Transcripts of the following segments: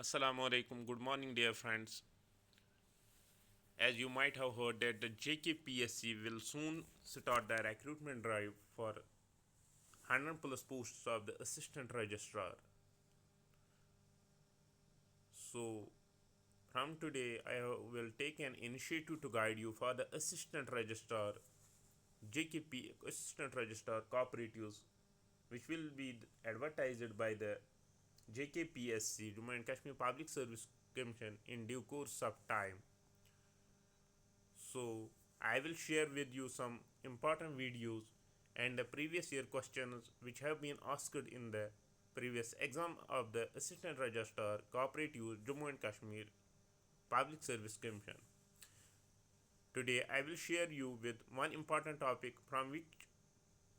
Assalamu alaikum. Good morning, dear friends. As you might have heard that the JKPSC will soon start the recruitment drive for 100 plus posts of the assistant registrar. So from today I will take an initiative to guide you for the assistant registrar JKP assistant registrar cooperatives, which will be advertised by the JKPSC Jammu and Kashmir Public Service Commission in due course of time. So I will share with you some important videos and the previous year questions which have been asked in the previous exam of the Assistant Registrar Cooperative Jammu and Kashmir Public Service Commission. Today I will share you with one important topic from which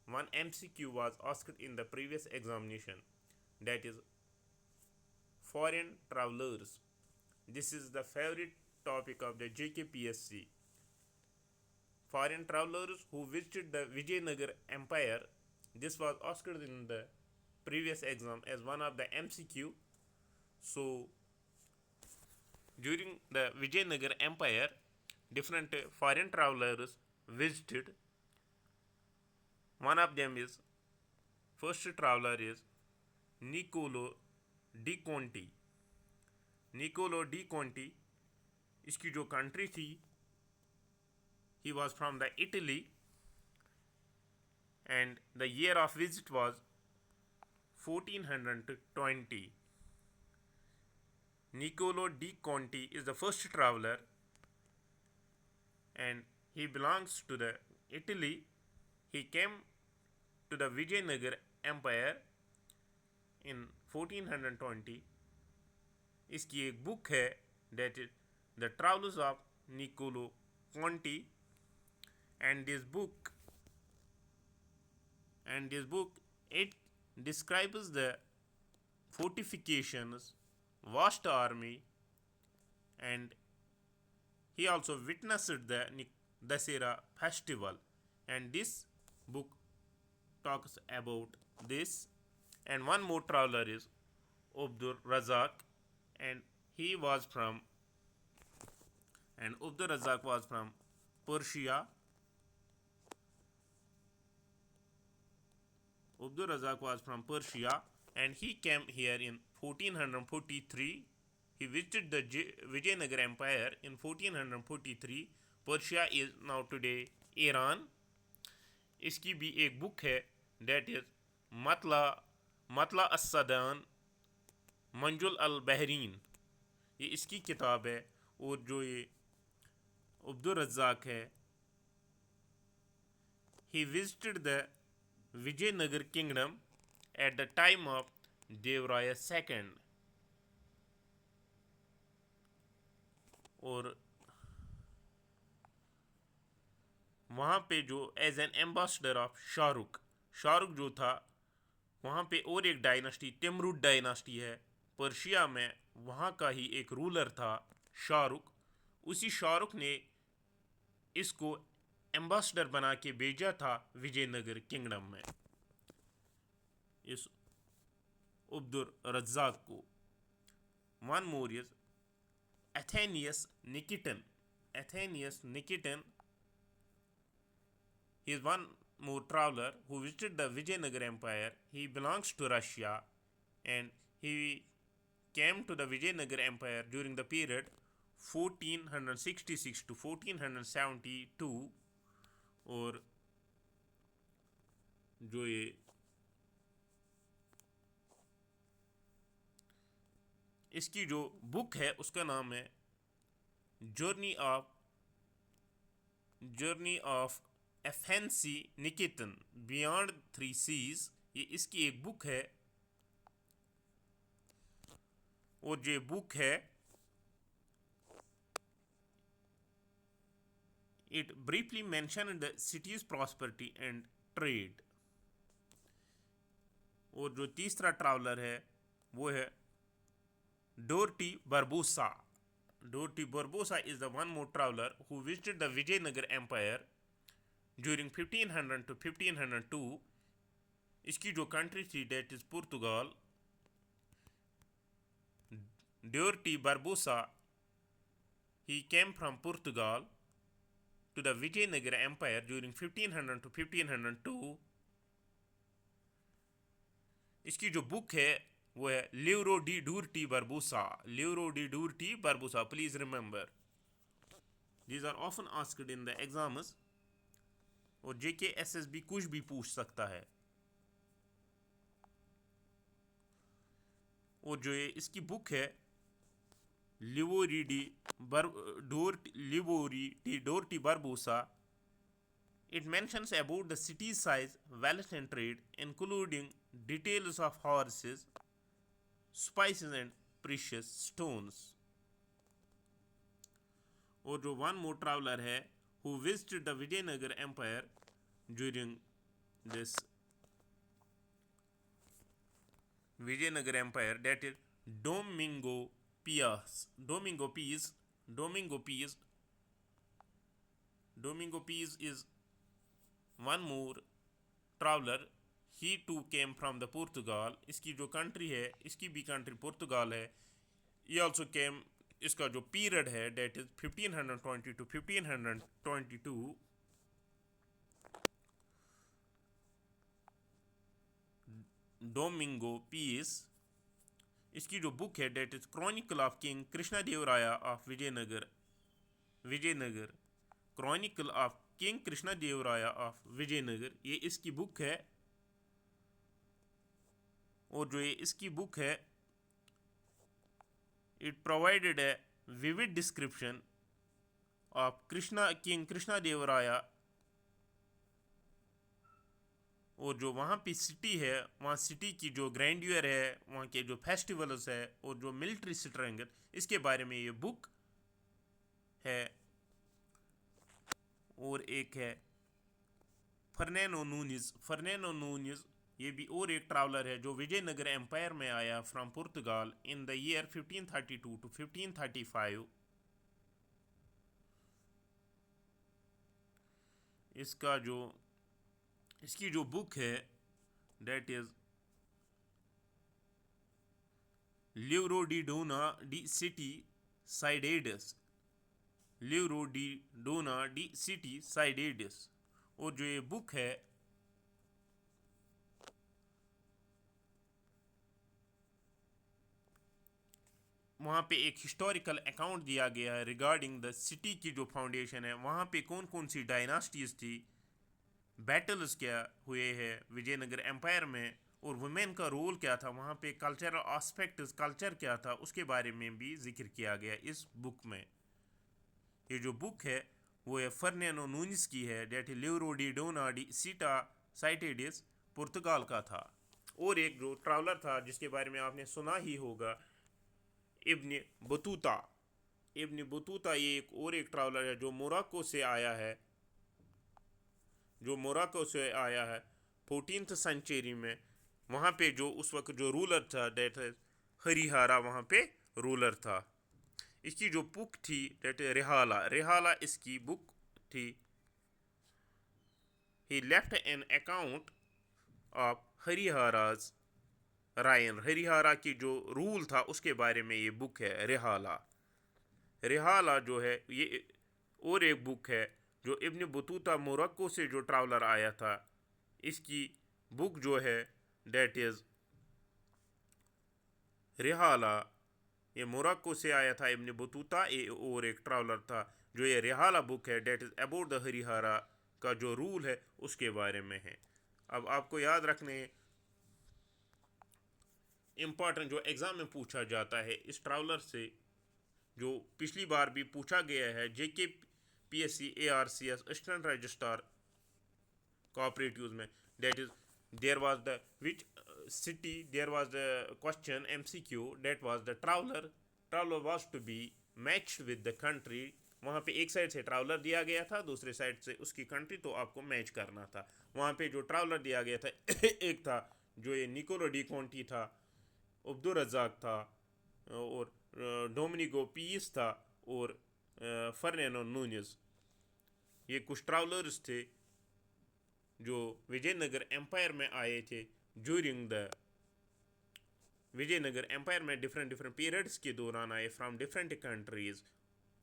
one MCQ was asked in the previous examination, that is foreign travelers. This is the favorite topic of the JKPSC. Foreign travelers who visited the Vijayanagar Empire. This was asked in the previous exam as one of the MCQ. So, during the Vijayanagar Empire, different foreign travelers visited. One of them is first traveler is Niccolo di Conti. Niccolo di Conti, इसकी जो country थी, he was from the Italy, and the year of visit was 1420. Niccolo di Conti is the first traveler and he belongs to the Italy. He came to the Vijayanagar Empire in 1420. इसकी एक book है, that is The Travels of Niccolo Conti, and this book it describes the fortifications, vast army, and he also witnessed the Dasera festival, and this book talks about this. And one more traveler is Abdur Razak, and he was from and Abdur Razak was from Persia. Abdur Razak was from Persia and he came here in 1443. He visited the Vijayanagar Empire in 1443. Persia is now today Iran. इसकी भी एक book है, that is मतला अस्सदान मंजुल अल Bahrain. ये इसकी किताब है. और जो ये अब्दुल रज़ाक है, he visited the Vijayanagar kingdom at the time of Devraya II. और वहाँ पे जो as an ambassador of Shahrukh जो था, वहाँ पे और एक डायनास्टी तिमरुद डायनास्टी है पर्शिया में, वहाँ का ही एक रूलर था शाहरुख. उसी शाहरुख ने इसको एम्बेसडर बना के भेजा था विजयनगर किंगडम में, इस अब्दुल रज़ाक को. One more is Athenius Nikitin. He is one more traveler who visited the Vijayanagar Empire. He belongs to Russia and he came to the Vijayanagar Empire during the period 1466 to 1472. और जो ये इसकी जो book है उसका नाम है journey of एफेंसी निकेतन बियॉन्ड 3 सीज. ये इसकी एक बुक है. और जो बुक है it briefly mentioned the city's prosperity and trade. और जो तीसरा ट्रैवलर है वो है Dorti Barbosa. Dorti Barbosa is the one more traveler who visited the Vijayanagar Empire during 1500 to 1502. इसकी जो कंट्री थी that is Portugal. Duarte Barbosa, he came from Portugal to the Vijayanagara Empire during 1500 to 1502. इसकी जो book है वो है Livro de Duarte Barbosa. Livro de Duarte Barbosa. Please remember, these are often asked in the exams. और JKSSB कुछ भी पूछ सकता है. और जो ये इसकी बुक है लिवोरी D डोर्टी बर्बूसा, it mentions about the city size, wealth and trade, including details of horses, spices and precious stones. और जो one more traveler है who visited the Vijayanagar Empire during this Vijayanagar Empire, that is Domingo Pius. Domingo Pius is one more traveler. He too came from the Portugal. इसकी जो country है, इसकी भी country Portugal है. He also came, इसका जो period है that is 1520 to 1522. Domingo Pius, इसकी जो बुक है that is Chronicle of King Krishnadevaraya of Vijayanagar. Chronicle of King Krishnadevaraya of Vijayanagar, ये इसकी बुक है. और जो ये इसकी बुक है, it provided a vivid description of King Krishnadevaraya. और जो वहाँ पे सिटी है, वहाँ सिटी की जो ग्रैंड्यूअर है, वहाँ के जो फेस्टिवल्स है और जो मिलिट्री स्ट्रेंथ, इसके बारे में ये बुक है. और एक है फर्नैंडो नूनिज, ये भी और एक ट्रैवलर है जो विजयनगर एम्पायर में आया from Portugal in the year 1532 to 1535. इसकी जो बुक है दैट इज लिवरो डी डोना डी सिटी साइडेडिस. और जो ये बुक है वहाँ पे एक हिस्टोरिकल अकाउंट दिया गया है रिगार्डिंग द सिटी की जो फाउंडेशन है, वहाँ पे कौन कौन सी डायनास्टीज थी, बैटल्स क्या हुए हैं विजयनगर एम्पायर में, और वुमेन का रोल क्या था वहाँ पे, कल्चरल एस्पेक्ट्स, कल्चर क्या था, उसके बारे में भी जिक्र किया गया इस बुक में. ये जो बुक है वो है फर्नैंडो नूनिस की है, डेट लिवरो डी डोना डी सीटा साइटेडिस, पुर्तगाल का था. और एक जो ट्रैवलर था जिसके बारे में आपने सुना ही होगा, इब्न बतूता. ये एक ट्रैवलर है जो मोरक्को से आया है 14th सेंचुरी में. वहाँ पे जो उस वक्त जो रूलर था दैट इज हरिहरा, वहाँ पे रूलर था. इसकी जो बुक थी दैट इज रेहाला इसकी बुक थी. He left an account of हरिहराज रायन, हरिहरा की जो रूल था उसके बारे में ये बुक है रेहाला जो है. ये और एक बुक है जो इब्न बतूता मोरक्को से जो ट्रैवलर आया था, इसकी बुक जो है दैट इज रेहाला. ये मोरक्को से आया था इब्न बतूता. ये और एक ट्रैवलर था. जो ये रेहाला बुक है that is about the Harihara का जो रूल है उसके बारे में है. अब आपको याद रखने इम्पॉर्टेंट जो एग्ज़ाम में पूछा जाता है इस ट्रैवलर से, जो पिछली बार भी पूछा गया है JKPSC ARCS assistant registrar cooperatives में, that is there was the which city, there was the question MCQ, that was the traveller was to be matched with the country. वहाँ पे एक साइड से ट्रैवलर दिया गया था, दूसरे साइड से उसकी कंट्री, तो आपको मैच करना था. वहाँ पे जो ट्रैवलर दिया गया था एक था जो ये निकोलो डी कॉन्टी था, अब्दुल रज़ाक था, और डोमिनिगो पीस था, और फर्नैंडो नूनिस. ये कुछ ट्रैवलर्स थे जो विजयनगर एम्पायर में आए थे ड्यूरिंग द विजयनगर एम्पायर में डिफरेंट डिफरेंट पीरियड्स के दौरान आए फ्रॉम डिफरेंट कंट्रीज़।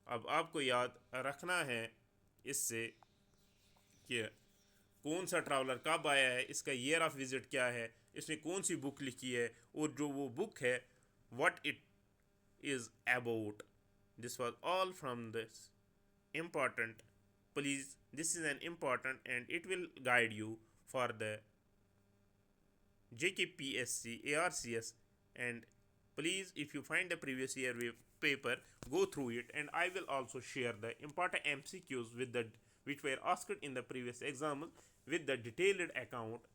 अब आपको याद रखना है इससे कि कौन सा ट्रैवलर कब आया है, इसका ईयर ऑफ विजिट क्या है, इसने कौन सी बुक लिखी है, और जो वो बुक है what it is about. This was all from this important. Please, this is an important and it will guide you for the JKPSC ARCS. And please, if you find the previous year paper, go through it, and I will also share the important MCQs with the which were asked in the previous exam with the detailed account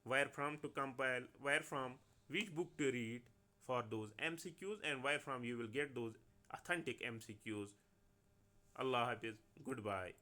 where from to compile, where from which book to read for those MCQs, and where from you will get those authentic MCQs. Allah Hafiz. Goodbye.